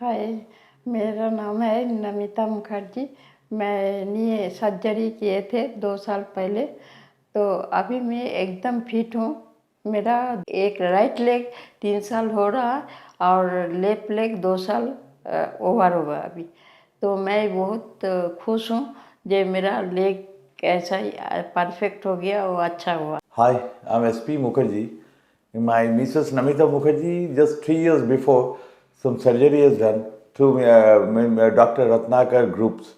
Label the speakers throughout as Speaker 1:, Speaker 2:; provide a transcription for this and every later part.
Speaker 1: हाय, मेरा नाम है नमिता मुखर्जी। मैंने सर्जरी किए थे 2 साल पहले, तो अभी मैं एकदम फिट हूँ। मेरा एक राइट लेग 3 साल हो रहा और लेफ्ट लेग 2 साल ओवर हुआ अभी। तो मैं बहुत खुश हूँ जो मेरा लेग ऐसा ही परफेक्ट हो गया, वो अच्छा हुआ।
Speaker 2: Hi, I'm SP Mukherjee. My Mrs. Namita Mukherjee, just 3 years before, some surgery is done through Dr. Ratnakar groups.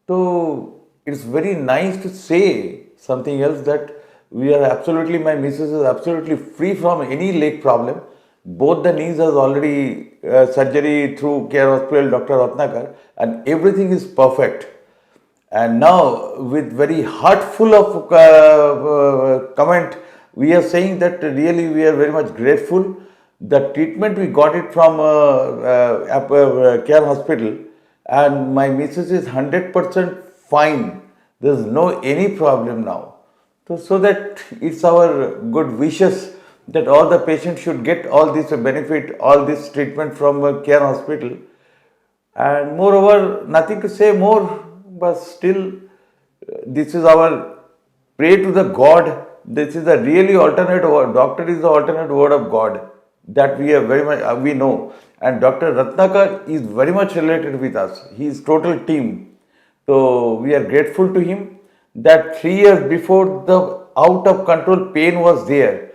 Speaker 2: So it's very nice to say something else that we are absolutely, my Mrs. is absolutely free from any leg problem. Both the knees has already surgery through Care Hospital Dr. Ratnakar and everything is perfect. And now, with very heartful of comment, we are saying that really we are very much grateful. The treatment we got it from Care Hospital, and my missus is 100% fine. There is no any problem now. So that it's our good wishes that all the patients should get all this benefit, all this treatment from Care Hospital. And moreover, nothing to say more, but still, this is our pray to the God. This is a really alternate word. Doctor is the alternate word of God that we are very much we know. And Dr. Ratnakar is very much related with us. He is total team. So we are grateful to him that 3 years before the out of control pain was there.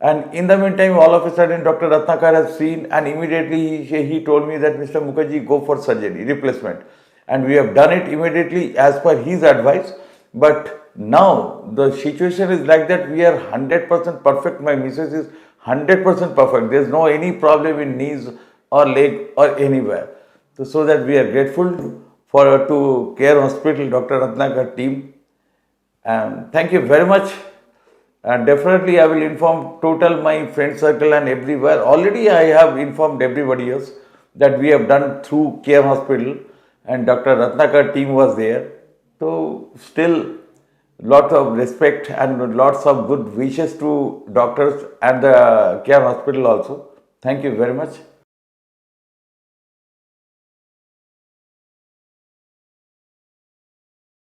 Speaker 2: And in the meantime, all of a sudden, Dr. Ratnakar has seen, and immediately he told me that Mr. Mukherjee, go for surgery, replacement. And we have done it immediately as per his advice. But now the situation is like that we are 100% perfect. My missus is 100% perfect. There is no any problem in knees or leg or anywhere. So that we are grateful for to Care Hospital, Dr. Ratnakar team. And thank you very much. And definitely I will inform total my friend circle and everywhere. Already I have informed everybody else that we have done through Care Hospital and Dr. Ratnakar team was there. So still lots of respect and lots of good wishes to doctors and the Care Hospital also. Thank you very much.